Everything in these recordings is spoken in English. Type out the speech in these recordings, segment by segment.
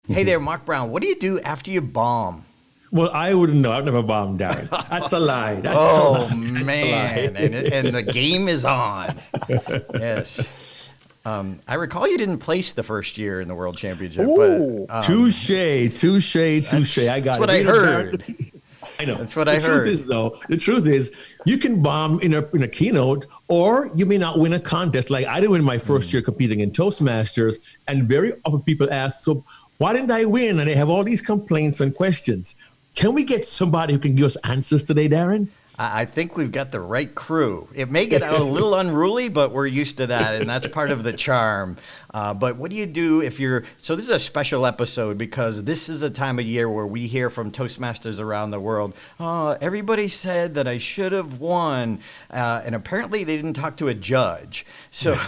Hey there, Mark Brown. What do you do after you bomb? Well, I wouldn't know. I've never bombed, Darren. That's a lie. That's Oh, a lie. man. And the game is on. Yes. I recall you didn't place the first year in the World Championship. Ooh. But, Touche. I got that's what it. I heard. I know. That's what I heard. The truth is, you can bomb in a keynote, or you may not win a contest. Like I did win my first year competing in Toastmasters, and very often people ask, so why didn't I win? And they have all these complaints and questions. Can we get somebody who can give us answers today, Darren? I think we've got the right crew. It may get a little unruly, but we're used to that, and that's part of the charm. But what do you do if you're... So this is a special episode because this is a time of year where we hear from Toastmasters around the world, everybody said that I should have won, and apparently they didn't talk to a judge. So,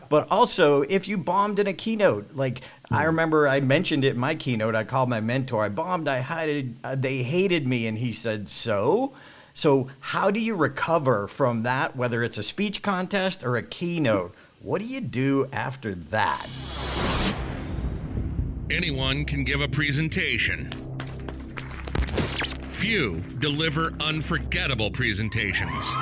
but also, if you bombed in a keynote, like... I remember I mentioned it in my keynote. I called my mentor. I bombed. They hated me, and he said, so? So how do you recover from that, whether it's a speech contest or a keynote? What do you do after that? Anyone can give a presentation. Few deliver unforgettable presentations.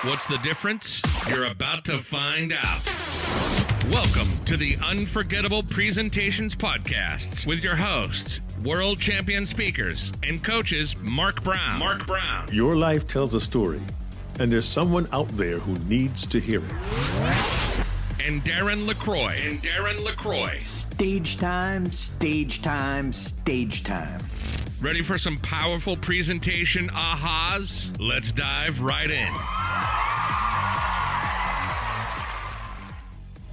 What's the difference? You're about to find out. Welcome to the Unforgettable Presentations Podcasts with your hosts, world champion speakers and coaches Mark Brown. Your life tells a story, and there's someone out there who needs to hear it. And Darren LaCroix. Stage time, stage time, stage time. Ready for some powerful presentation ahas? Let's dive right in.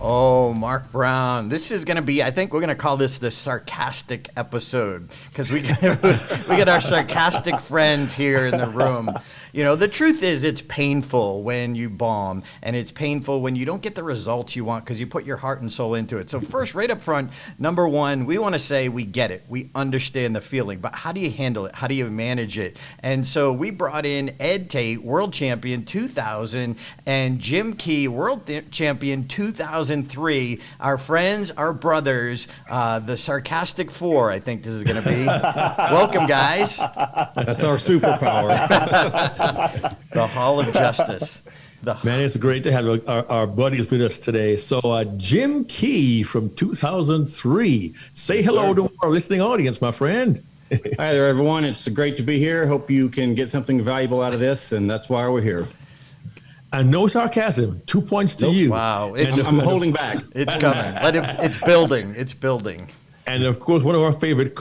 Oh, Mark Brown. This is going to be, I think we're going to call this the sarcastic episode because we get our sarcastic friends here in the room. You know, the truth is it's painful when you bomb, and it's painful when you don't get the results you want because you put your heart and soul into it. So first, right up front, number one, we want to say we get it. We understand the feeling, but how do you handle it? How do you manage it? And so we brought in Tate, world champion 2000, and Jim Key, world champion 2003. Our friends, our brothers, the Sarcastic Four, I think this is going to be. Welcome, guys. That's our superpower. The Hall of Justice. Man, it's great to have our buddies with us today. So Jim Key from 2003. Say hello to our listening audience, my friend. Hi there, everyone. It's great to be here. Hope you can get something valuable out of this, and that's why we're here. And no sarcasm. 2 points to you. Wow. I'm holding back. It's coming. It's building. It's building. And of course, one of our favorite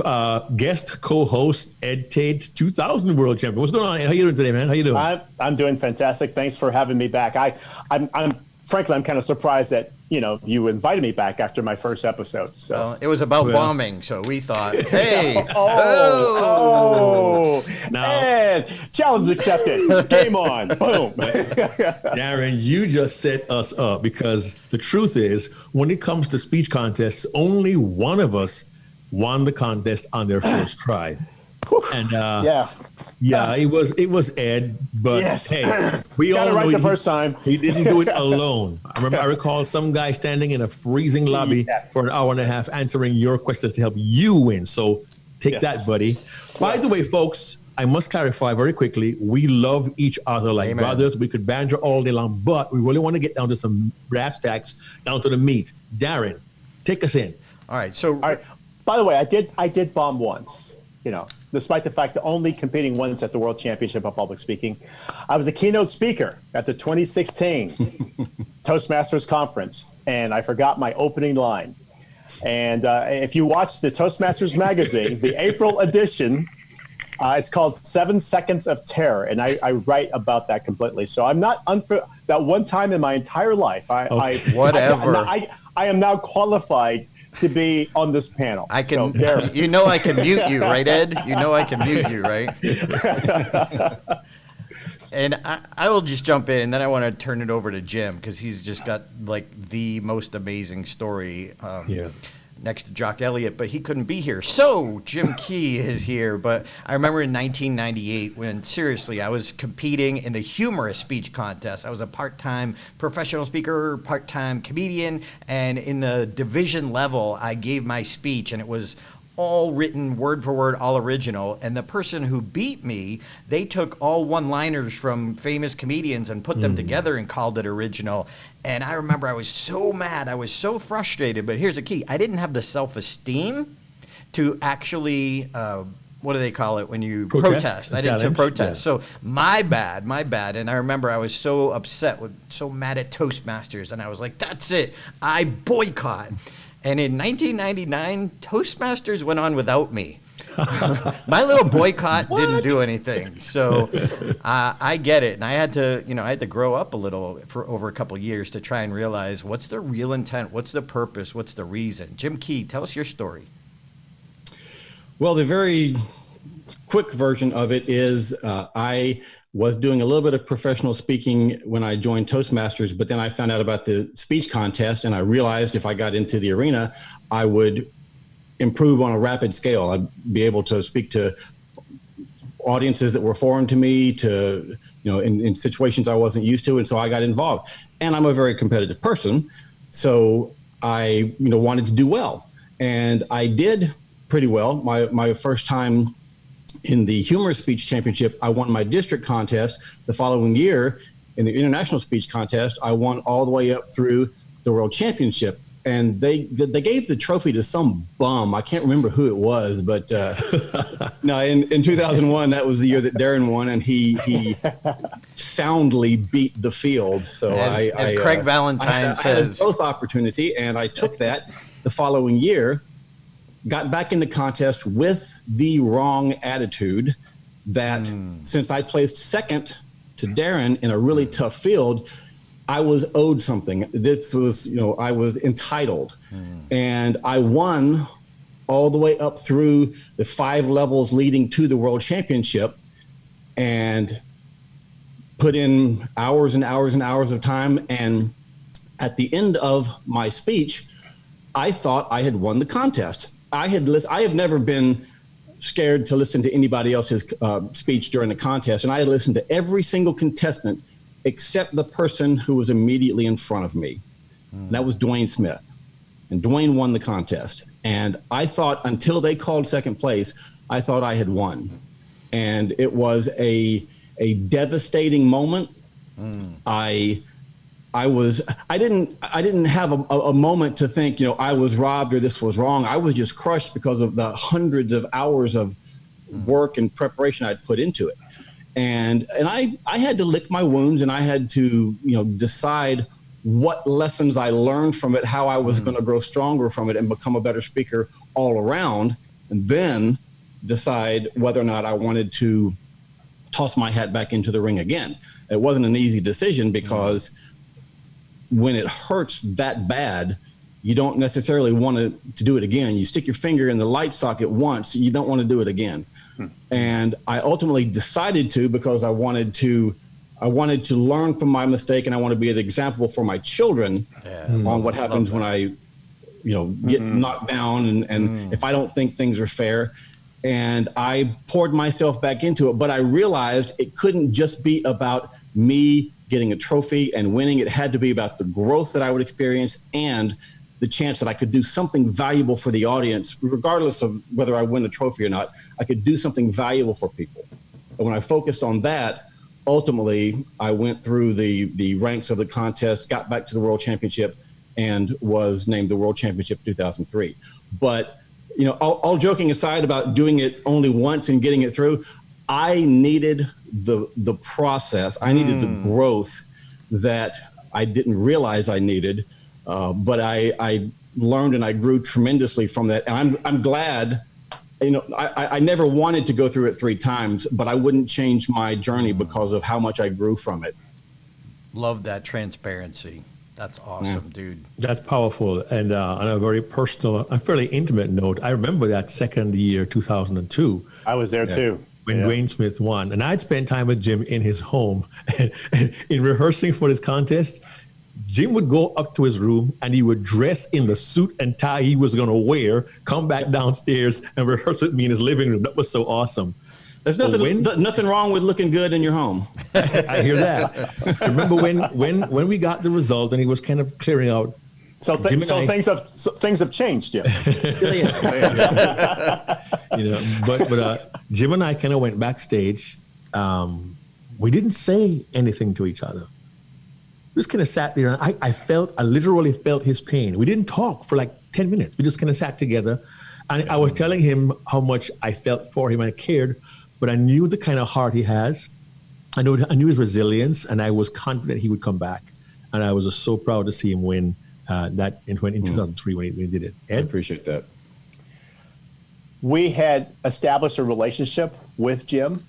guest co-hosts, Tate, 2000 world champion. What's going on? How you doing today, man? How you doing? I'm doing fantastic. Thanks for having me back. I'm frankly, I'm kind of surprised that you invited me back after my first episode. So well, it was about bombing, so we thought, hey, and challenge accepted. Game on. Boom. Darren, you just set us up because the truth is, when it comes to speech contests, only one of us won the contest on their first try. And it was Ed, but yes. Hey, we got all it right know the first time. He didn't do it alone. I recall some guy standing in a freezing lobby for an hour and a half answering your questions to help you win. So take that, buddy. By the way, folks, I must clarify very quickly, we love each other like brothers. We could banter all day long, but we really want to get down to some brass tacks, down to the meat. Darren, take us in. All right. So, by the way, I did bomb once, despite the fact that only competing once at the World Championship of Public Speaking. I was a keynote speaker at the 2016 Toastmasters Conference, and I forgot my opening line. And if you watch the Toastmasters magazine, the April edition, it's called 7 Seconds of Terror, and I write about that completely. So I'm not that one time in my entire life. I am now qualified to be on this panel. I can, I can mute you, right, Ed? I can mute you, right? And I will just jump in, and then I want to turn it over to Jim because he's just got like the most amazing story. next to Jock Elliott, but he couldn't be here. So Jim Key is here. But I remember in 1998 when, seriously, I was competing in the humorous speech contest. I was a part-time professional speaker, part-time comedian, and in the division level, I gave my speech, and it was all written word for word, all original. And the person who beat me, they took all one-liners from famous comedians and put them together and called it original. And I remember I was so mad, I was so frustrated. But here's the key: I didn't have the self-esteem to actually what do they call it when you protest? I didn't protest. Yeah. So my bad. And I remember I was so upset, so mad at Toastmasters, and I was like, that's it, I boycott. And in 1999, Toastmasters went on without me. My little boycott didn't do anything. So I get it. And I had to grow up a little for over a couple of years to try and realize what's the real intent, what's the purpose, what's the reason. Jim Key, tell us your story. Well, the very quick version of it is I was doing a little bit of professional speaking when I joined Toastmasters, but then I found out about the speech contest, and I realized if I got into the arena, I would improve on a rapid scale. I'd be able to speak to audiences that were foreign to me, to, in situations I wasn't used to. And so I got involved, and I'm a very competitive person. So I, wanted to do well, and I did pretty well. My first time in the humorous speech championship, I won my district contest. The following year, in the international speech contest, I won all the way up through the world championship. And they gave the trophy to some bum. I can't remember who it was, but no, in 2001, that was the year that Darren won, and he soundly beat the field. So as Craig Valentine says, I had both opportunity, and I took that the following year. Got back in the contest with the wrong attitude that since I placed second to Darren in a really tough field, I was owed something. This was, I was entitled. And I won all the way up through the 5 levels leading to the world championship and put in hours and hours and hours of time. And at the end of my speech, I thought I had won the contest. I have never been scared to listen to anybody else's speech during the contest. And I had listened to every single contestant except the person who was immediately in front of me. And that was Dwayne Smith. And Dwayne won the contest. And I thought, until they called second place, I thought I had won. And it was a devastating moment. I didn't have a moment to think, I was robbed or this was wrong. I was just crushed because of the hundreds of hours of work and preparation I'd put into it. And I had to lick my wounds, and I had to, decide what lessons I learned from it, how I was going to grow stronger from it and become a better speaker all around, and then decide whether or not I wanted to toss my hat back into the ring again. It wasn't an easy decision because when it hurts that bad, you don't necessarily want to do it again. You stick your finger in the light socket once, you don't want to do it again. And I ultimately decided to, because I wanted to learn from my mistake, and I want to be an example for my children on what happens when I, get knocked down and if I don't think things are fair. And I poured myself back into it, but I realized it couldn't just be about me getting a trophy and winning. It had to be about the growth that I would experience and the chance that I could do something valuable for the audience, regardless of whether I win a trophy or not. I could do something valuable for people. And when I focused on that, ultimately, I went through the ranks of the contest, got back to the World Championship, and was named the World Championship 2003. But, all joking aside about doing it only once and getting it through, I needed the process. I needed the growth that I didn't realize I needed, but I learned and I grew tremendously from that. And I'm glad. I never wanted to go through it 3 times, but I wouldn't change my journey because of how much I grew from it. Love that transparency. That's awesome, dude. That's powerful. And on a very personal, a fairly intimate note, I remember that second year, 2002. I was there too. When Dwayne Smith won. And I'd spent time with Jim in his home. And in rehearsing for this contest, Jim would go up to his room and he would dress in the suit and tie he was going to wear, come back downstairs and rehearse with me in his living room. That was so awesome. There's nothing wrong with looking good in your home. I hear that. Remember when we got the result and he was kind of clearing out. Things have changed, Jim. But Jim and I kind of went backstage. We didn't say anything to each other. We just kind of sat there, and I literally felt his pain. We didn't talk for like 10 minutes. We just kind of sat together, and I was telling him how much I felt for him and I cared, but I knew the kind of heart he has. I knew his resilience, and I was confident he would come back. And I was just so proud to see him win in 2003 when he did it. Ed? I appreciate that. We had established a relationship with Jim.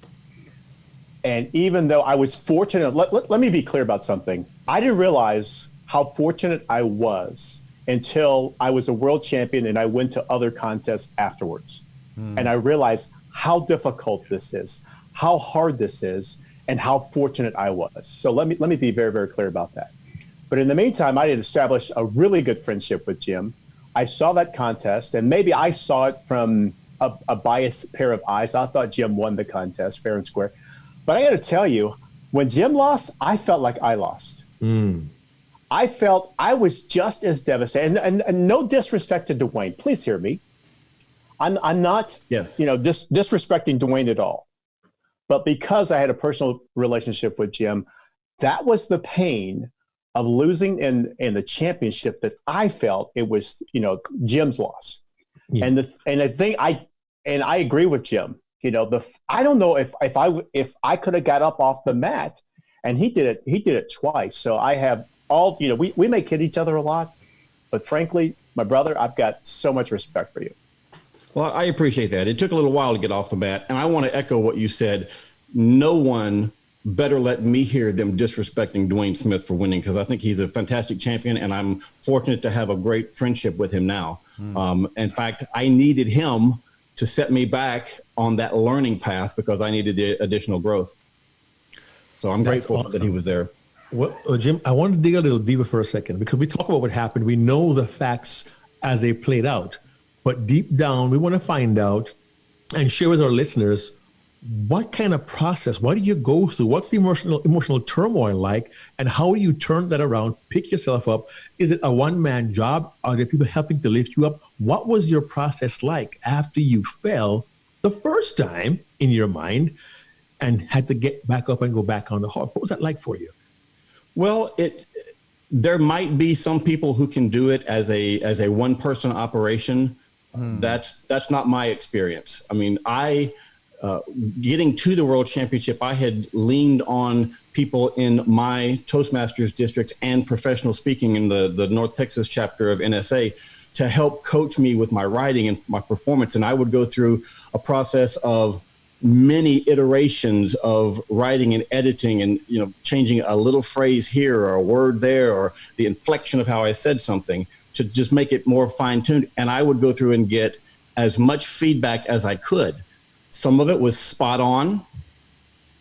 And even though I was fortunate, let me be clear about something. I didn't realize how fortunate I was until I was a world champion and I went to other contests afterwards. And I realized how difficult this is, how hard this is, and how fortunate I was. So let me be very, very clear about that. But in the meantime, I had established a really good friendship with Jim. I saw that contest, and maybe I saw it from a biased pair of eyes. I thought Jim won the contest fair and square. But I got to tell you, when Jim lost, I felt like I lost. I felt I was just as devastated. And no disrespect to Dwayne. Please hear me. I'm not, disrespecting Dwayne at all. But because I had a personal relationship with Jim, that was the pain of losing in the championship that I felt it was, Jim's loss. Yeah. And the thing I agree with Jim. I don't know if I could have got up off the mat, and he did it twice. So I have we may kid each other a lot, but frankly, my brother, I've got so much respect for you. Well, I appreciate that. It took a little while to get off the mat, and I want to echo what you said. No one better let me hear them disrespecting Dwayne Smith for winning, because I think he's a fantastic champion, and I'm fortunate to have a great friendship with him now. In fact, I needed him to set me back on that learning path because I needed the additional growth. So I'm grateful that he was there. Well, Jim, I want to dig a little deeper for a second, because we talk about what happened. We know the facts as they played out, but deep down, we want to find out and share with our listeners, what kind of process, what do you go through? What's the emotional turmoil like, and how you turn that around, pick yourself up? Is it a one-man job? Are there people helping to lift you up? What was your process like after you fell the first time in your mind and had to get back up and go back on the horse? What was that like for you? Well, there might be some people who can do it as a one-person operation. That's not my experience. I mean, getting to the World Championship, I had leaned on people in my Toastmasters districts and professional speaking in the North Texas chapter of NSA to help coach me with my writing and my performance. And I would go through a process of many iterations of writing and editing and, changing a little phrase here or a word there or the inflection of how I said something to just make it more fine-tuned. And I would go through and get as much feedback as I could. Some of it was spot on.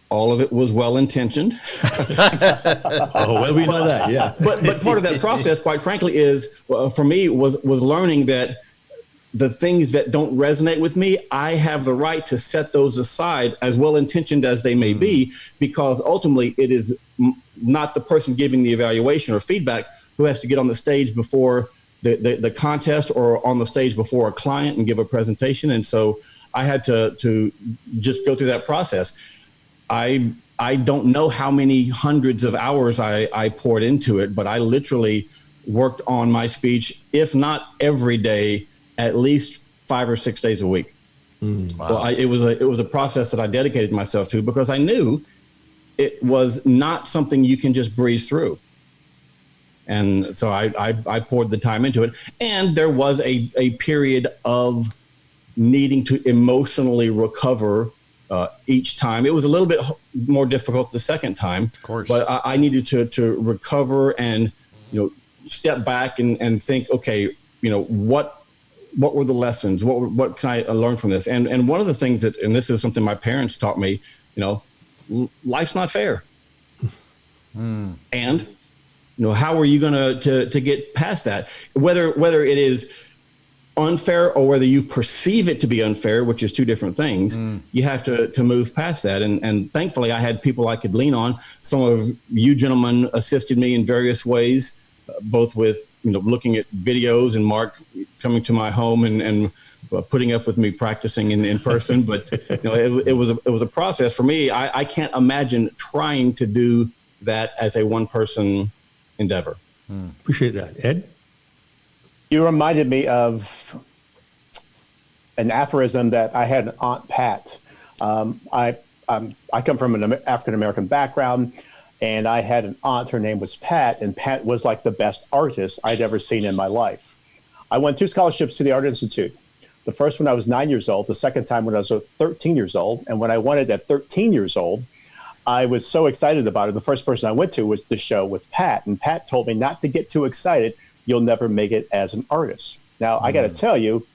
All of it was well-intentioned. Oh, well, we know that, yeah. But part of that process, quite frankly, is for me was learning that the things that don't resonate with me, I have the right to set those aside, as well-intentioned as they may be, because ultimately it is not the person giving the evaluation or feedback who has to get on the stage before the contest or on the stage before a client and give a presentation. And so I had to just go through that process. I don't know how many hundreds of hours I poured into it, but I literally worked on my speech, if not every day, at least 5 or 6 days a week. Wow. So it was a process that I dedicated myself to, because I knew it was not something you can just breeze through. And so I poured the time into it. And there was a period of needing to emotionally recover each time. It was a little bit more difficult the second time, of course, but I needed to recover and, step back and think, okay, what were the lessons? What can I learn from this? And one of the things and this is something my parents taught me, life's not fair. And how are you going to get past that? Whether it is unfair or whether you perceive it to be unfair, which is two different things, you have to move past that. And thankfully, I had people I could lean on. Some of you gentlemen assisted me in various ways, both with looking at videos and Mark coming to my home and putting up with me practicing in person. But it was a process for me. I can't imagine trying to do that as a one-person endeavor. Appreciate that. Ed? You reminded me of an aphorism that I had an Aunt Pat. I come from an African-American background, and I had an aunt, her name was Pat, and Pat was like the best artist I'd ever seen in my life. I won 2 scholarships to the Art Institute. The first when I was 9 years old, the second time when I was 13 years old. And when I won it at 13 years old, I was so excited about it. The first person I went to was the show with Pat. And Pat told me not to get too excited. You'll never make it as an artist. Now, I got to tell you,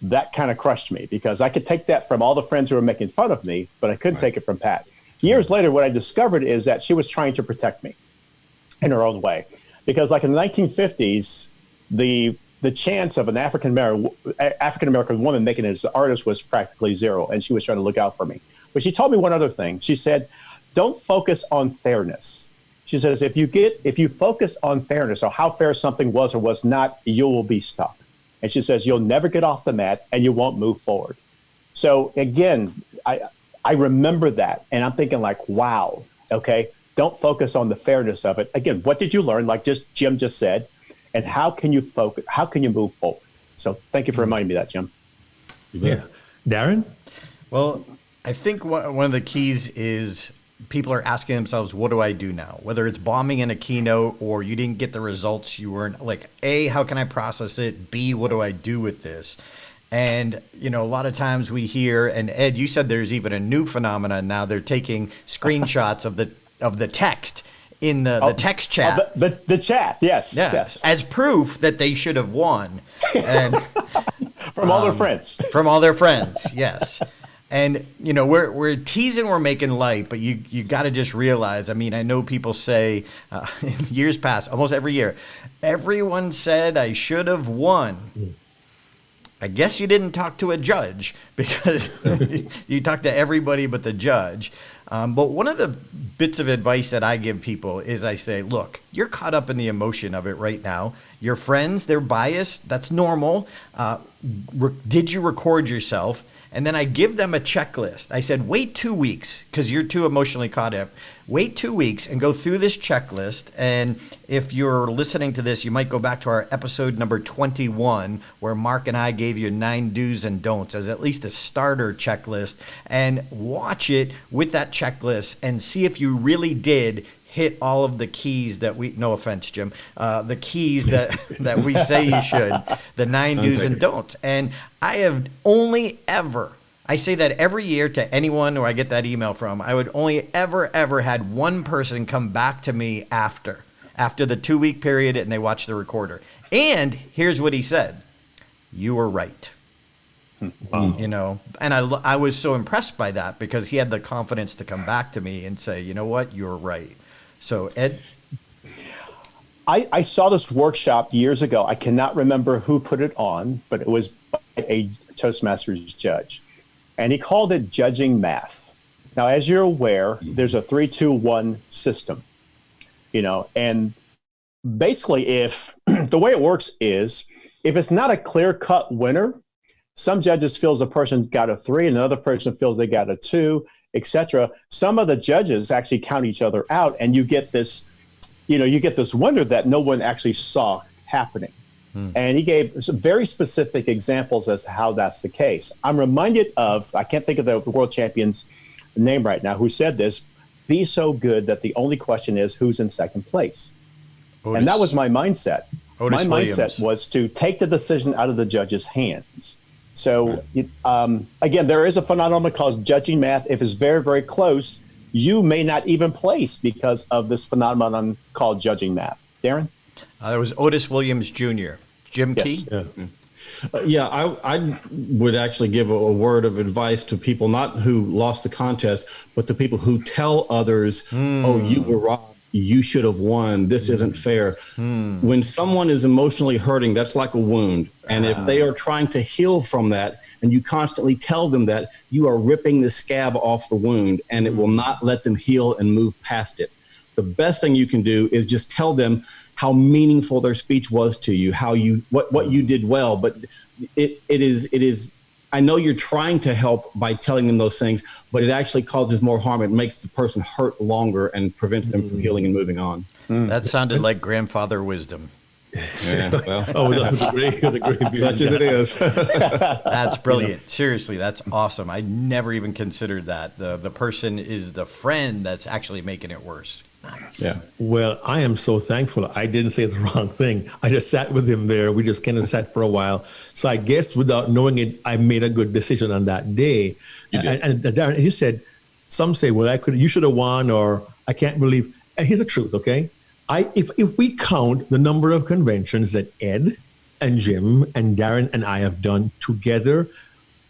that kind of crushed me because I could take that from all the friends who were making fun of me, but I couldn't take it from Pat. Years later, what I discovered is that she was trying to protect me in her own way. Because like in the 1950s, the chance of an African-American woman making it as an artist was practically zero, and she was trying to look out for me. But she told me one other thing. She said, don't focus on fairness. She says, if you focus on fairness or how fair something was or was not, you will be stuck. And she says, you'll never get off the mat and you won't move forward. So again, I remember that, and I'm thinking like, wow, okay, don't focus on the fairness of it. Again, what did you learn? Like Jim just said, and how can you focus? How can you move forward? So thank you for reminding me of that, Jim. Yeah. Darren? Well, I think one of the keys is people are asking themselves, what do I do now? Whether it's bombing in a keynote or you didn't get the results you weren't like, A, how can I process it? B, what do I do with this? And, a lot of times we hear, and Ed, you said there's even a new phenomenon now. They're taking screenshots of the text in the text chat. The chat, yes. Yes. As proof that they should have won. And from all their friends. From all their friends, yes. And, we're teasing, we're making light, but you got to just realize, I know people say in years past, almost every year, everyone said I should have won. I guess you didn't talk to a judge because you talked to everybody but the judge. But one of the bits of advice that I give people is I say, look, you're caught up in the emotion of it right now. Your friends, they're biased. That's normal. Did you record yourself? And then I give them a checklist. I said, wait 2 weeks because you're too emotionally caught up. Wait 2 weeks and go through this checklist. And if you're listening to this, you might go back to our episode number 21, where Mark and I gave you 9 do's and don'ts as at least a starter checklist, and watch it with that checklist and see if you really did hit all of the keys that no offense, Jim, the keys that we say you should, the 9 do's and don'ts. And I have only ever, I say that every year to anyone who I get that email from, I would only ever had one person come back to me after the 2-week period and they watched the recorder. And here's what he said: you were right. Wow. And I was so impressed by that because he had the confidence to come back to me and say, you know what, you're right. So, Ed? I saw this workshop years ago. I cannot remember who put it on, but it was by a Toastmasters judge. And he called it judging math. Now, as you're aware, there's a 3-2-1 system, and basically if the way it works is if it's not a clear-cut winner, some judges feels a person got a 3, another person feels they got a 2, etc. Some of the judges actually count each other out, and you get this, wonder that no one actually saw happening. And he gave some very specific examples as to how that's the case. I'm reminded of, I can't think of the world champion's name right now, who said this: be so good that the only question is who's in second place. Otis. And that was my mindset. My mindset was to take the decision out of the judge's hands. So, again, there is a phenomenon called judging math. If it's very, very close, you may not even place because of this phenomenon called judging math. Darren? There was Otis Williams Jr. Jim Key? Yeah, I would actually give a word of advice to people, not who lost the contest, but the people who tell others, oh, you were robbed. you should have won. This isn't fair. When someone is emotionally hurting, that's like a wound. And if they are trying to heal from that, and you constantly tell them that, you are ripping the scab off the wound, and it will not let them heal and move past it. The best thing you can do is just tell them how meaningful their speech was to you, how you what you did well. But it is. I know you're trying to help by telling them those things, but it actually causes more harm. It makes the person hurt longer and prevents them from healing and moving on. That sounded like grandfather wisdom. Yeah, well, that was great. such as it is. That's brilliant. Seriously, that's awesome. I never even considered that. The person is the friend that's actually making it worse. Nice. Yeah. Well, I am so thankful I didn't say the wrong thing. I just sat with him there. We just kind of sat for a while. So I guess without knowing it, I made a good decision on that day. And Darren, as you said, some say, well, you should have won, or I can't believe. And here's the truth, okay? If we count the number of conventions that Ed and Jim and Darren and I have done together,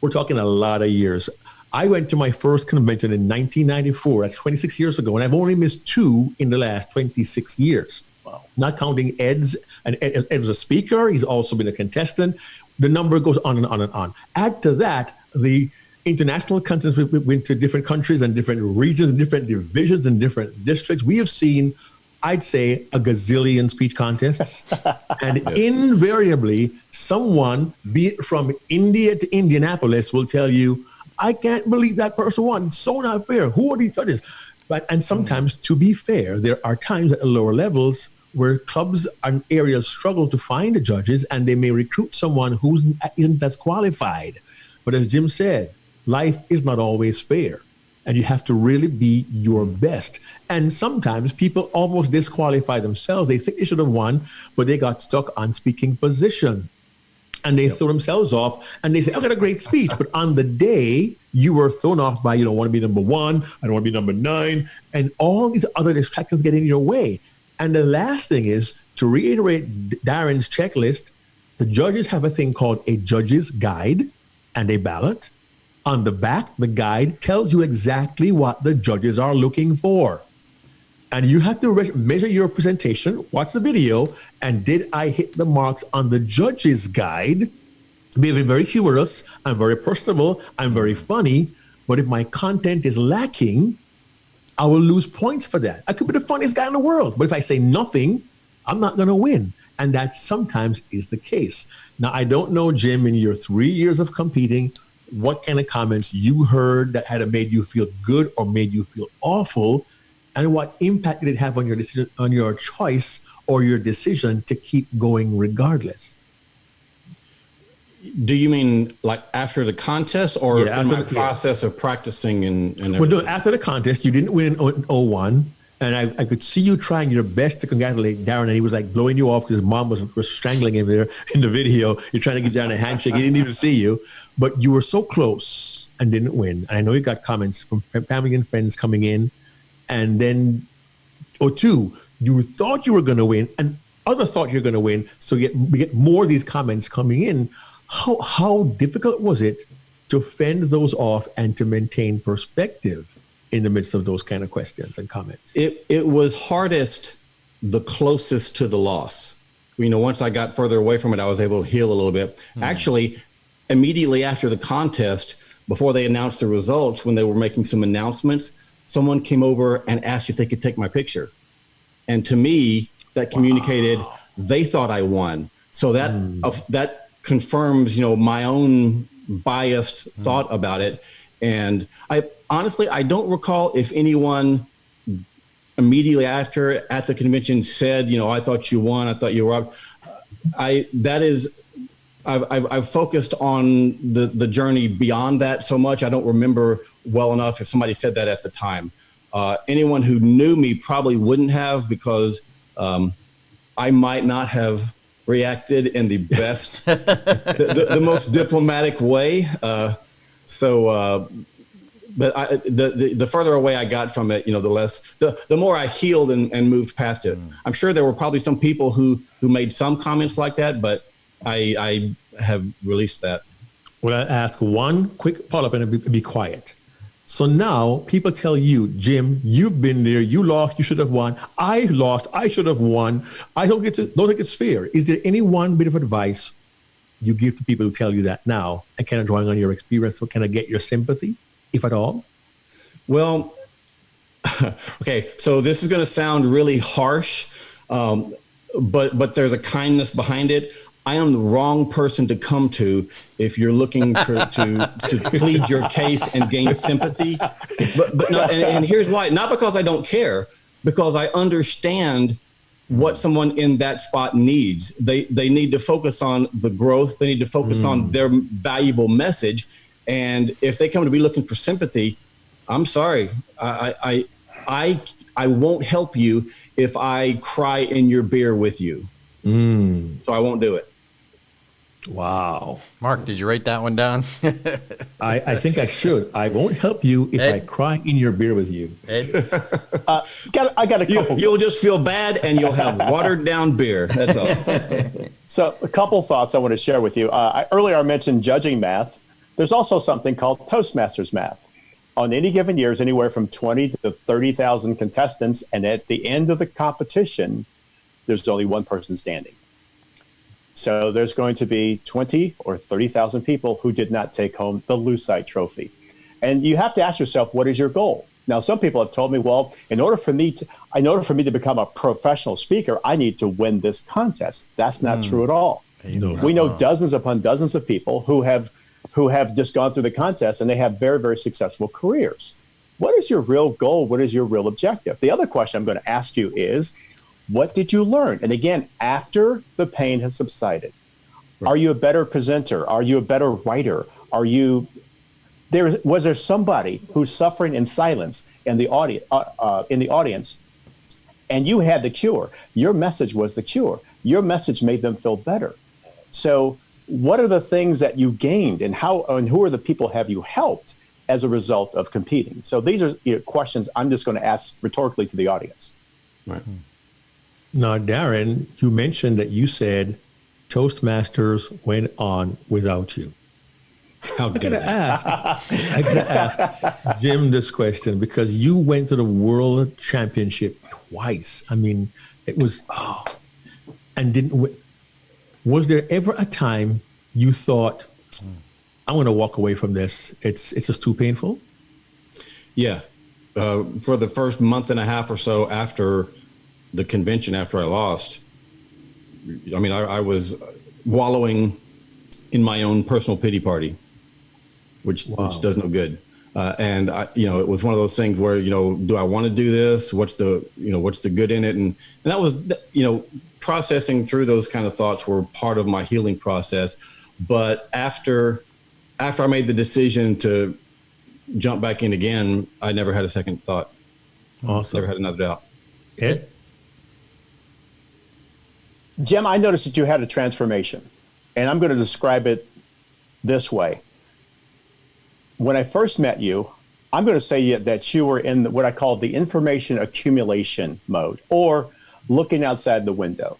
we're talking a lot of years. I went to my first convention in 1994. That's 26 years ago. And I've only missed 2 in the last 26 years. Wow. Not counting Ed's. And Ed was a speaker. He's also been a contestant. The number goes on and on and on. Add to that, the international contestants. We went to different countries and different regions, different divisions and different districts. We have seen, I'd say, a gazillion speech contests. And invariably, someone, be it from India to Indianapolis, will tell you, I can't believe that person won. So not fair. Who are these judges? And sometimes, to be fair, there are times at the lower levels where clubs and areas struggle to find the judges, and they may recruit someone who isn't as qualified. But as Jim said, life is not always fair, and you have to really be your best. And sometimes people almost disqualify themselves. They think they should have won, but they got stuck on speaking position. And they throw themselves off, and they say, I got a great speech. But on the day, you were thrown off by, I want to be number 1, I don't want to be number 9, and all these other distractions get in your way. And the last thing is, to reiterate Darren's checklist, the judges have a thing called a judge's guide and a ballot. On the back, the guide tells you exactly what the judges are looking for. And you have to measure your presentation, watch the video, and did I hit the marks on the judge's guide? Maybe very humorous, I'm very personable, I'm very funny, but if my content is lacking, I will lose points for that. I could be the funniest guy in the world, but if I say nothing, I'm not going to win. And that sometimes is the case. Now, I don't know, Jim, in your 3 years of competing, what kind of comments you heard that had made you feel good or made you feel awful, and what impact did it have on your decision, on your choice or your decision to keep going regardless? Do you mean like after the contest, or after the process of practicing and everything? Well, no, after the contest, you didn't win in 01. And I could see you trying your best to congratulate Darren, and he was like blowing you off because his mom was strangling him there in the video. You're trying to get down a handshake. He didn't even see you, but you were so close and didn't win. And I know you got comments from family and friends coming in, and then, or 2, you thought you were going to win, and others thought you're going to win. So we get more of these comments coming in. How difficult was it to fend those off and to maintain perspective in the midst of those kind of questions and comments? It was hardest the closest to the loss. Once I got further away from it, I was able to heal a little bit. Actually, immediately after the contest, before they announced the results, when they were making some announcements, someone came over and asked if they could take my picture. And to me, that communicated they thought I won. So that confirms, my own biased thought about it. And I honestly don't recall if anyone immediately after at the convention said, I thought you won, I thought you were up. I've focused on the journey beyond that so much. I don't remember well enough if somebody said that at the time. Anyone who knew me probably wouldn't have, because I might not have reacted in the best, the most diplomatic way. But the further away I got from it, the more I healed and moved past it. I'm sure there were probably some people who made some comments like that, but I have released that. Well, I'll ask one quick follow-up and be quiet. So now people tell you, Jim, you've been there, you lost, you should have won. I lost, I should have won. I don't think it's fair. Is there any one bit of advice you give to people who tell you that now, and kind of drawing on your experience, so kind of get your sympathy, if at all? Well, okay, so this is going to sound really harsh, but there's a kindness behind it. I am the wrong person to come to if you're looking to plead your case and gain sympathy. But not, and here's why: not because I don't care, because I understand what someone in that spot needs. They need to focus on the growth. They need to focus on their valuable message. And if they come to be looking for sympathy, I'm sorry, I won't help you if I cry in your beer with you. So I won't do it. Wow. Mark, did you write that one down? I think I should. I won't help you if I cry in your beer with you. Ed? I got a couple. You'll just feel bad and you'll have watered down beer. That's all. So a couple thoughts I want to share with you. Earlier I mentioned judging math. There's also something called Toastmasters math. On any given year, is anywhere from 20 to 30,000 contestants, and at the end of the competition, there's only one person standing. So there's going to be 20 or 30,000 people who did not take home the Lucite trophy. And you have to ask yourself, what is your goal? Now, some people have told me, well, in order for me to become a professional speaker, I need to win this contest. That's not true at all. No. We know dozens upon dozens of people who have just gone through the contest and they have very, very successful careers. What is your real goal? What is your real objective? The other question I'm going to ask you is, what did you learn? And again, after the pain has subsided, are you a better presenter? Are you a better writer? Was there somebody who's suffering in silence in the audience, and you had the cure? Your message was the cure. Your message made them feel better. So what are the things that you gained, and who are the people have you helped as a result of competing? So these are questions I'm just going to ask rhetorically to the audience. Right. Now, Darren, you mentioned that you said Toastmasters went on without you. I gotta ask Jim this question, because you went to the World Championship twice. I mean, it was and didn't win. Was there ever a time you thought, I'm going to walk away from this? It's just too painful? Yeah. For the first month and a half or so after the convention, after I lost, I mean, I was wallowing in my own personal pity party, which does no good. And it was one of those things where, do I want to do this? What's the good in it? And that was, processing through those kind of thoughts were part of my healing process. But after I made the decision to jump back in again, I never had a second thought. Awesome. Never had another doubt. Ed? Jim, I noticed that you had a transformation, and I'm going to describe it this way. When I first met you, I'm going to say that you were in what I call the information accumulation mode, or looking outside the window.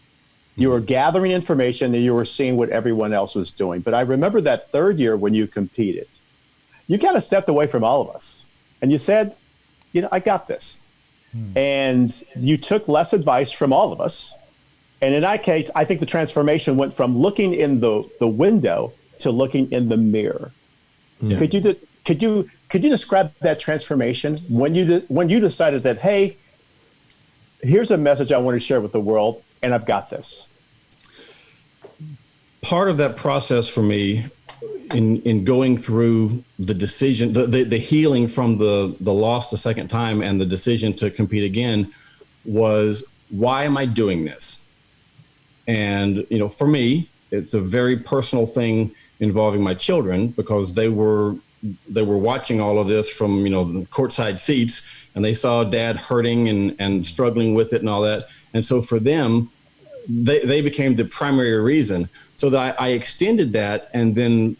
You were gathering information and you were seeing what everyone else was doing. But I remember that third year when you competed, you kind of stepped away from all of us and you said, I got this. And you took less advice from all of us. And in that case, I think the transformation went from looking in the window to looking in the mirror. Yeah. Could you describe that transformation when you decided that, hey, here's a message I want to share with the world, and I've got this? Part of that process for me in going through the decision, the healing from the loss the second time and the decision to compete again was, why am I doing this? And, for me, it's a very personal thing involving my children, because they were watching all of this from, the courtside seats, and they saw Dad hurting and struggling with it and all that. And so for them, they became the primary reason. So that I extended that and then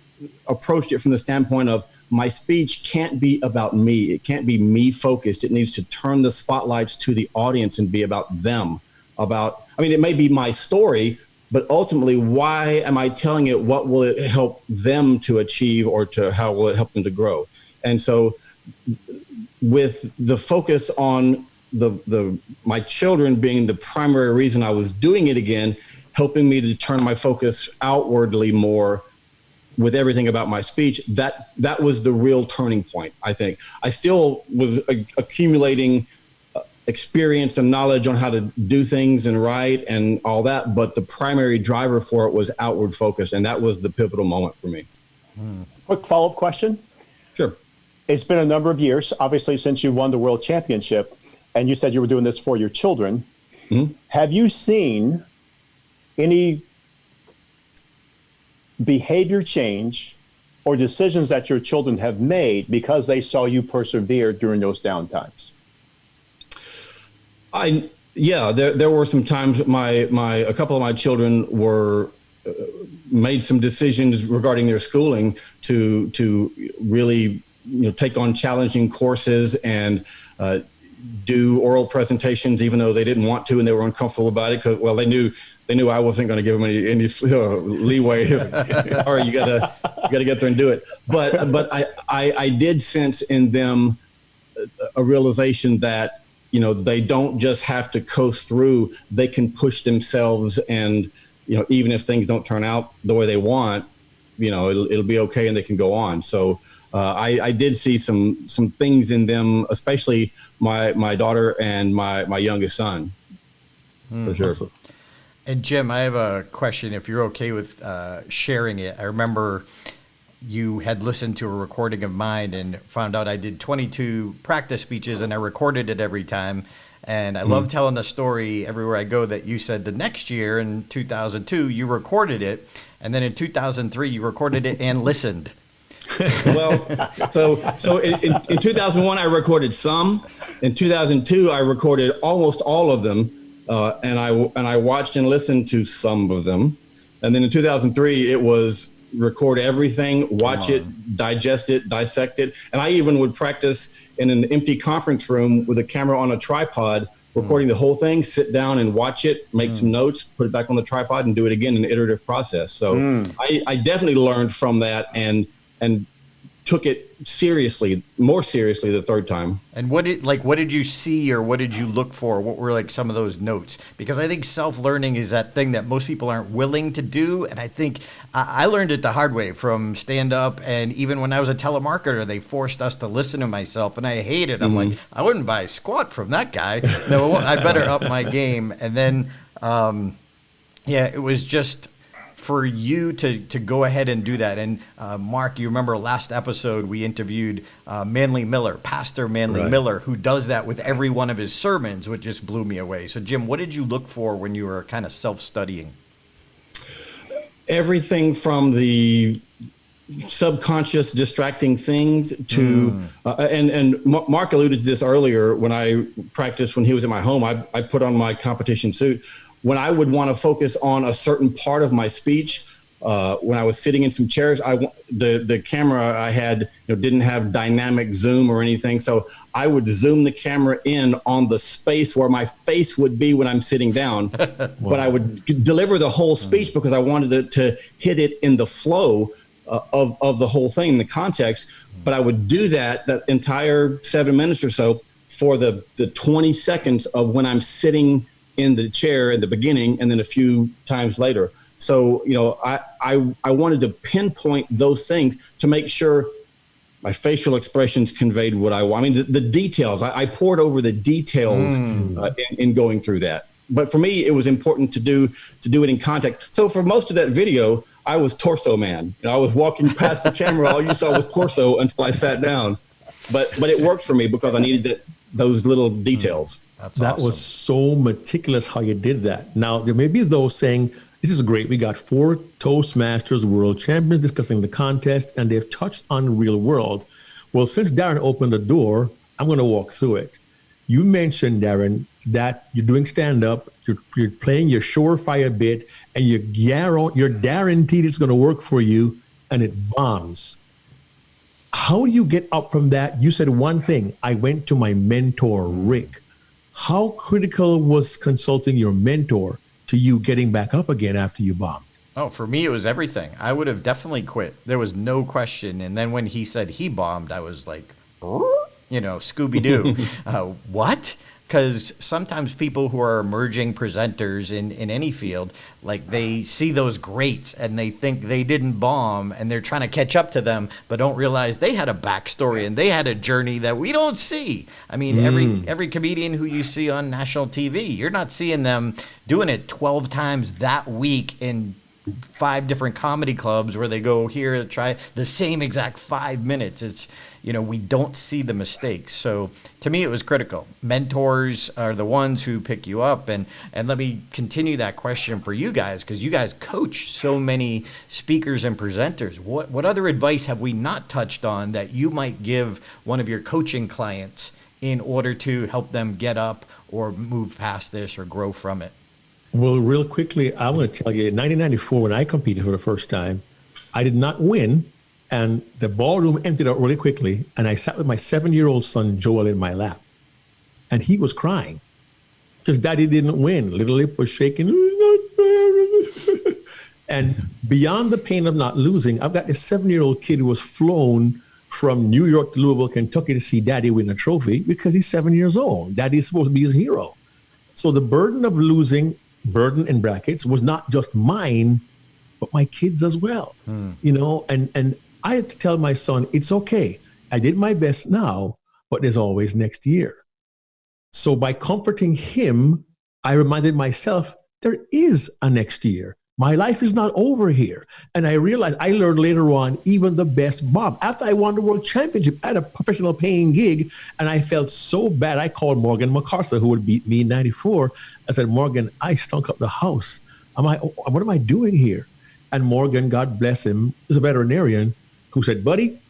approached it from the standpoint of, my speech can't be about me. It can't be me focused. It needs to turn the spotlights to the audience and be about them. It may be my story, but ultimately, why am I telling it? What will it help them to achieve, or how will it help them to grow? And so with the focus on my children being the primary reason I was doing it again, helping me to turn my focus outwardly more with everything about my speech, that was the real turning point, I think. I still was accumulating experience and knowledge on how to do things and write and all that, but the primary driver for it was outward focus, and that was the pivotal moment for me. Quick follow-up question. Sure. It's been a number of years, obviously, since you won the world championship, and you said you were doing this for your children. Mm-hmm. Have you seen any behavior change or decisions that your children have made because they saw you persevere during those down times? There were some times a couple of my children were made some decisions regarding their schooling to really take on challenging courses and do oral presentations, even though they didn't want to and they were uncomfortable about it, because they knew I wasn't going to give them any leeway. All right, you gotta get there and do it. But I did sense in them a realization that they don't just have to coast through; they can push themselves, and even if things don't turn out the way they want, it'll be okay, and they can go on. So I did see some things in them, especially my daughter and my youngest son, for sure. Awesome. And Jim, I have a question, if you're okay with sharing it. I remember you had listened to a recording of mine and found out I did 22 practice speeches and I recorded it every time. And I love telling the story everywhere I go that you said the next year in 2002, you recorded it. And then in 2003, you recorded it and listened. Well, so in 2001, I recorded some. In 2002, I recorded almost all of them. And I watched and listened to some of them. And then in 2003, it was record everything, watch it, digest it, dissect it. And I even would practice in an empty conference room with a camera on a tripod, recording the whole thing, sit down and watch it, make some notes, put it back on the tripod and do it again in an iterative process. So I definitely learned from that and took it more seriously the third time. And what did you see or what did you look for? What were some of those notes? Because I think self-learning is that thing that most people aren't willing to do. And I think I learned it the hard way from stand-up. And even when I was a telemarketer, they forced us to listen to myself and I hate it. I'm like, I wouldn't buy a squat from that guy. No, I better up my game. And then, it was just for you to go ahead and do that. And Mark, you remember last episode we interviewed Pastor Manly Miller, who does that with every one of his sermons, which just blew me away. So Jim, what did you look for when you were kind of self-studying? Everything from the subconscious distracting things to and Mark alluded to this earlier. When I practiced when he was in my home, I put on my competition suit. When I would want to focus on a certain part of my speech, when I was sitting in some chairs, the camera I had didn't have dynamic zoom or anything, so I would zoom the camera in on the space where my face would be when I'm sitting down. But I would deliver the whole speech because I wanted to hit it in the flow of the whole thing, the context. But I would do that entire 7 minutes or so for the 20 seconds of when I'm sitting in the chair at the beginning and then a few times later. So, I wanted to pinpoint those things to make sure my facial expressions conveyed what I want. I mean, the details, I poured over the details in going through that. But for me, it was important to do it in context. So for most of that video, I was torso man. I was walking past the camera. All you saw was torso until I sat down. But it worked for me because I needed those little details. That was so meticulous how you did that. Now, there may be those saying, this is great. We got 4 Toastmasters world champions discussing the contest, and they've touched on real world. Well, since Darren opened the door, I'm going to walk through it. You mentioned, Darren, that you're doing stand-up, you're playing your surefire bit, and you're guaranteed it's going to work for you, and it bombs. How do you get up from that? You said one thing, I went to my mentor, Rick. How critical was consulting your mentor to you getting back up again after you bombed? Oh, for me, it was everything. I would have definitely quit. There was no question. And then when he said he bombed, I was like, Scooby-Doo. What? Because sometimes people who are emerging presenters in any field, like they see those greats and they think they didn't bomb and they're trying to catch up to them, but don't realize they had a backstory and they had a journey that we don't see. I mean, every comedian who you see on national TV, you're not seeing them doing it 12 times that week in 5 different comedy clubs where they go here to try the same exact 5 minutes. It's, we don't see the mistakes. So to me, it was critical. Mentors are the ones who pick you up. And let me continue that question for you guys, because you guys coach so many speakers and presenters. What other advice have we not touched on that you might give one of your coaching clients in order to help them get up or move past this or grow from it? Well, real quickly, I want to tell you, in 1994, when I competed for the first time, I did not win, and the ballroom emptied out really quickly, and I sat with my 7-year-old son, Joel, in my lap, and he was crying because Daddy didn't win. Little lip was shaking. And beyond the pain of not losing, I've got this 7-year-old kid who was flown from New York to Louisville, Kentucky to see Daddy win a trophy because he's 7 years old. Daddy's supposed to be his hero. So the burden of losing, burden in brackets, was not just mine, but my kids as well. And I had to tell my son, it's okay. I did my best now, but there's always next year. So by comforting him, I reminded myself, there is a next year. My life is not over here. And I realized, I learned later on, even the best bomb. After I won the world championship, I had a professional paying gig, and I felt so bad. I called Morgan MacArthur, who would beat me in 94. I said, Morgan, I stunk up the house. What am I doing here? And Morgan, God bless him, is a veterinarian, who said, buddy,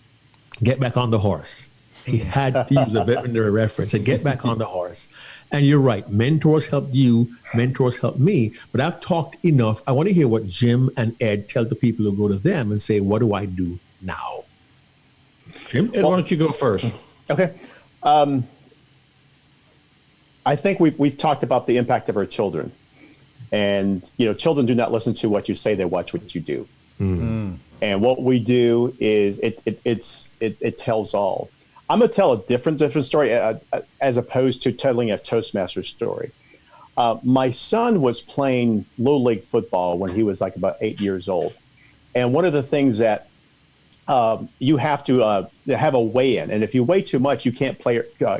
get back on the horse. He had to use a veterinary reference and get back on the horse. And you're right. Mentors help you. Mentors help me. But I've talked enough. I want to hear what Jim and Ed tell the people who go to them and say, what do I do now? Jim? Ed, why don't you go first? Okay. I think we've talked about the impact of our children. And, children do not listen to what you say. They watch what you do. Mm-hmm. And what we do is it tells all. I'm going to tell a different story as opposed to telling a Toastmasters story. My son was playing Little League football when he was like about 8 years old. And one of the things that you have to have a weigh-in. And if you weigh too much, you can't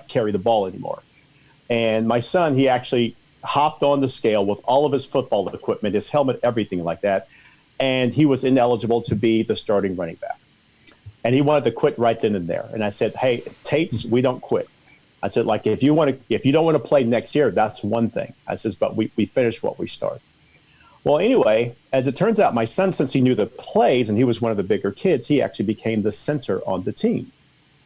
carry the ball anymore. And my son, he actually hopped on the scale with all of his football equipment, his helmet, everything like that. And he was ineligible to be the starting running back. And he wanted to quit right then and there. And I said, hey, Tates, we don't quit. I said, like, if you don't want to play next year, that's one thing. I says, but we finish what we start. Well, anyway, as it turns out, my son, since he knew the plays and he was one of the bigger kids, he actually became the center on the team.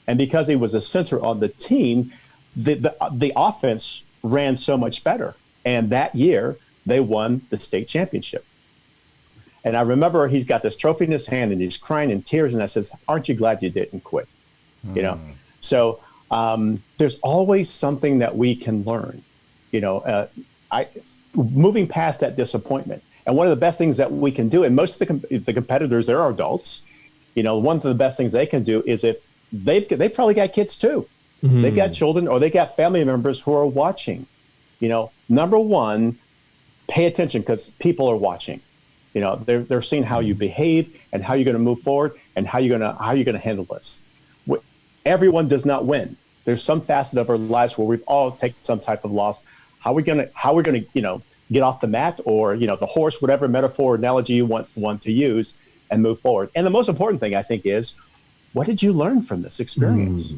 And because he was a center on the team, the offense ran so much better. And that year, they won the state championship. And I remember he's got this trophy in his hand and he's crying in tears. And I says, aren't you glad you didn't quit? So there's always something that we can learn, moving past that disappointment. And one of the best things that we can do, and most of the competitors, they're adults, one of the best things they can do is if they probably got kids too. Mm-hmm. They've got children or they got family members who are watching. Number one, pay attention because people are watching. They're seeing how you behave and how you're going to move forward and how you're going to handle this. Everyone does not win. There's some facet of our lives where we've all taken some type of loss. How we're going to get off the mat or the horse, whatever metaphor or analogy you want to use, and move forward. And the most important thing I think is, what did you learn from this experience?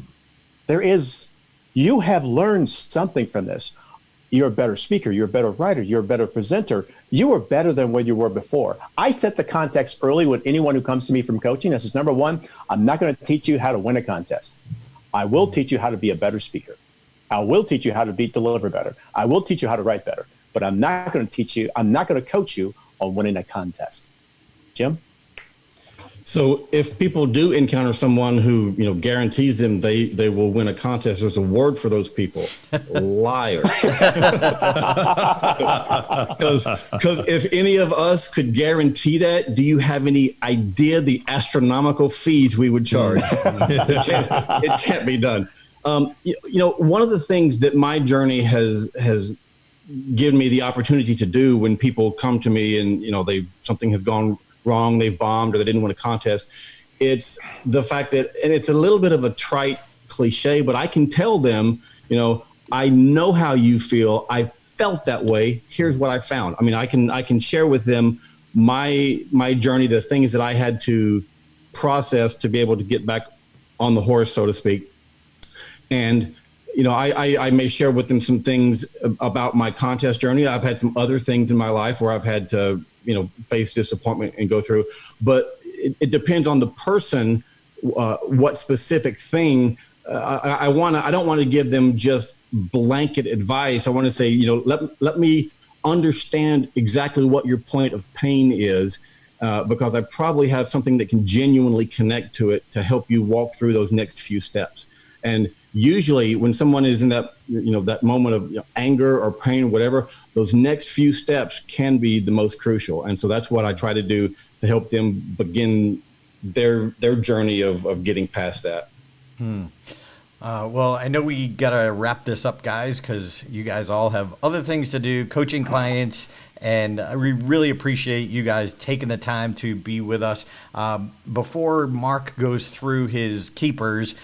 You have learned something from this. You're a better speaker. You're a better writer. You're a better presenter. You are better than what you were before. I set the context early with anyone who comes to me from coaching. I says, number one, I'm not going to teach you how to win a contest. I will teach you how to be a better speaker. I will teach you how to deliver better. I will teach you how to write better. But I'm not going to coach you on winning a contest. Jim? So if people do encounter someone who, guarantees them they will win a contest, there's a word for those people: liars. Because if any of us could guarantee that, do you have any idea the astronomical fees we would charge? It can't be done. One of the things that my journey has given me the opportunity to do when people come to me and something has gone wrong, they've bombed, or they didn't win a contest, it's the fact that, and it's a little bit of a trite cliche, but I can tell them, I know how you feel. I felt that way. Here's what I found. I mean, I can share with them my journey, the things that I had to process to be able to get back on the horse, so to speak. And I may share with them some things about my contest journey. I've had some other things in my life where I've had to face disappointment and go through, but it depends on the person, what specific thing. I don't want to give them just blanket advice. I want to say, let me understand exactly what your point of pain is, because I probably have something that can genuinely connect to it to help you walk through those next few steps. And usually when someone is in that, that moment of anger or pain or whatever, those next few steps can be the most crucial. And so that's what I try to do to help them begin their journey of getting past that. Well, I know we got to wrap this up, guys, because you guys all have other things to do, coaching clients, and we really appreciate you guys taking the time to be with us. Before Mark goes through his keepers,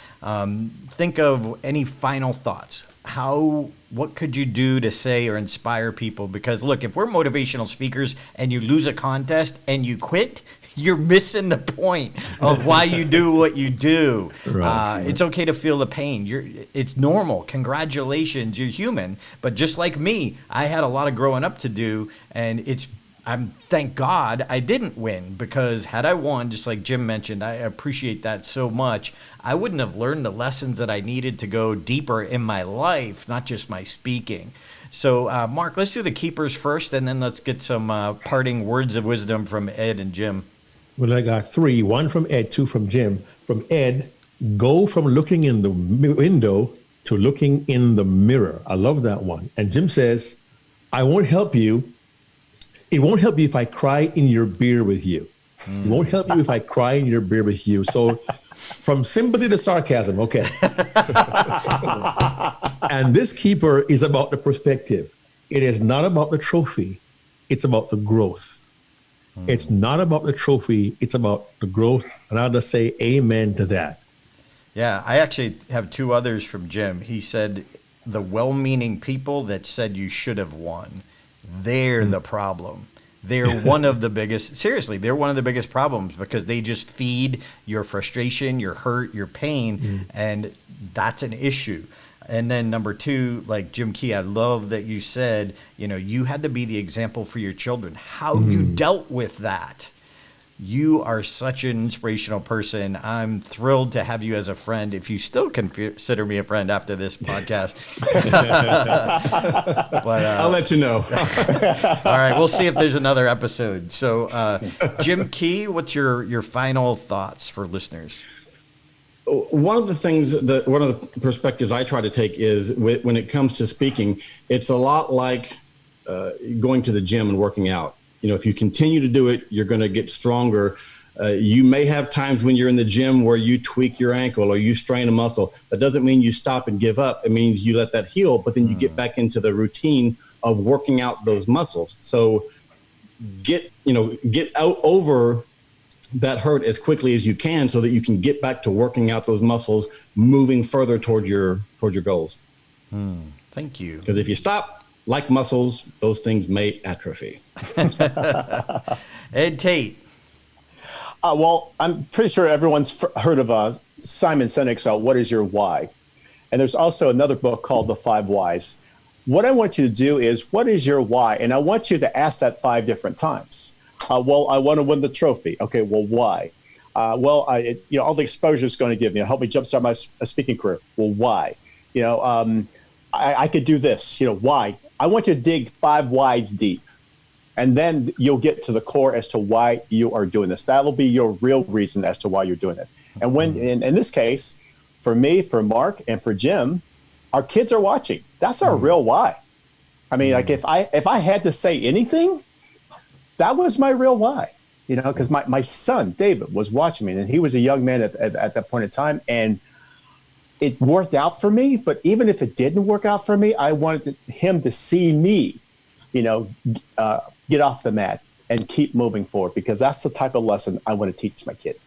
think of any final thoughts. What could you do to say or inspire people? Because look, if we're motivational speakers and you lose a contest and you quit, you're missing the point of why you do what you do. Right. It's okay to feel the pain. It's normal. Congratulations, you're human. But just like me, I had a lot of growing up to do, and thank God I didn't win, because had I won, just like Jim mentioned, I appreciate that so much, I wouldn't have learned the lessons that I needed to go deeper in my life, not just my speaking. So, Mark, let's do the keepers first, and then let's get some parting words of wisdom from Ed and Jim. Well, I got 3, 1 from Ed, 2 from Jim. From Ed, go from looking in the window to looking in the mirror. I love that one. And Jim says, I won't help you. It won't help you if I cry in your beer with you. It won't help you if I cry in your beer with you. So from sympathy to sarcasm, okay. And this keeper is about the perspective. It is not about the trophy. It's about the growth. It's not about the trophy. It's about the growth. And I'll just say amen to that. Yeah, I actually have 2 others from Jim. He said, the well-meaning people that said you should have won, they're the problem. They're one of the biggest, seriously, they're one of the biggest problems, because they just feed your frustration, your hurt, your pain, and that's an issue. And then number 2, like Jim Key, I love that you said, you had to be the example for your children. How you dealt with that. You are such an inspirational person. I'm thrilled to have you as a friend, if you still consider me a friend after this podcast. But I'll let you know. All right, we'll see if there's another episode. So, Jim Key, what's your final thoughts for listeners? One of the things one of the perspectives I try to take is when it comes to speaking, it's a lot like going to the gym and working out. If you continue to do it, you're going to get stronger. You may have times when you're in the gym where you tweak your ankle or you strain a muscle. That doesn't mean you stop and give up. It means you let that heal, but then you get back into the routine of working out those muscles. So get out over that hurt as quickly as you can, so that you can get back to working out those muscles, moving further toward your goals. Thank you. Because if you stop, like muscles, those things may atrophy. Ed Tate. Well, I'm pretty sure everyone's heard of Simon Sinek's What is Your Why? And there's also another book called The 5 Whys. What I want you to do is, what is your why? And I want you to ask that 5 different times. Well, I want to win the trophy. Okay, well, why? All the exposure is going to give me, help me jumpstart my speaking career. Well, why? I could do this. Why? I want you to dig 5 whys deep. And then you'll get to the core as to why you are doing this. That'll be your real reason as to why you're doing it. And when, in this case, for me, for Mark, and for Jim, our kids are watching. That's our real why. I mean, like if I had to say anything, that was my real why. You know, because my son, David, was watching me, and he was a young man at that point in time. And it worked out for me. But even if it didn't work out for me, I wanted him to see me, you know, get off the mat and keep moving forward, because that's the type of lesson I want to teach my kid.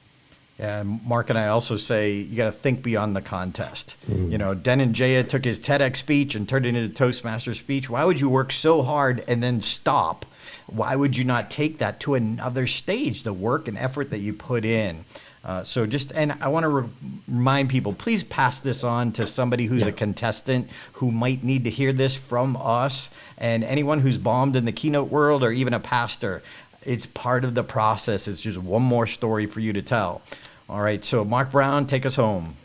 Yeah, Mark and I also say you got to think beyond the contest. You know, Denninjaya took his TEDx speech and turned it into Toastmasters speech. Why would you work so hard and then stop? Why would you not take that to another stage, the work and effort that you put in? And I want to remind people, please pass this on to somebody who's a contestant who might need to hear this from us, and anyone who's bombed in the keynote world, or even a pastor. It's part of the process. It's just one more story for you to tell. All right, so Mark Brown, take us home.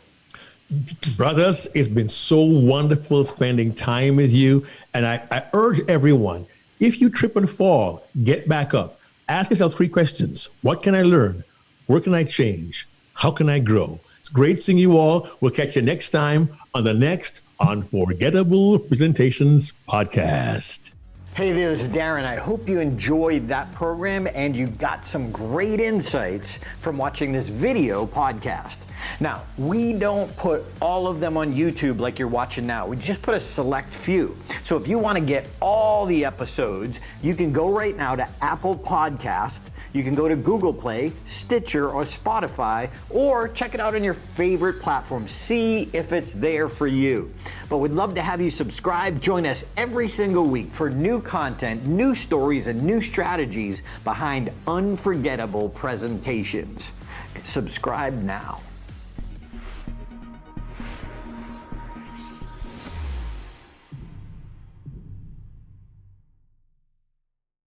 Brothers, it's been so wonderful spending time with you. And I urge everyone, if you trip and fall, get back up. Ask yourself 3 questions. What can I learn? Where can I change? How can I grow? It's great seeing you all. We'll catch you next time on the next Unforgettable Presentations podcast. Hey there, this is Darren. I hope you enjoyed that program and you got some great insights from watching this video podcast. Now, we don't put all of them on YouTube like you're watching now. We just put a select few. So if you want to get all the episodes, you can go right now to Apple Podcast. You can go to Google Play, Stitcher, or Spotify, or check it out on your favorite platform. See if it's there for you. But we'd love to have you subscribe. Join us every single week for new content, new stories, and new strategies behind unforgettable presentations. Subscribe now.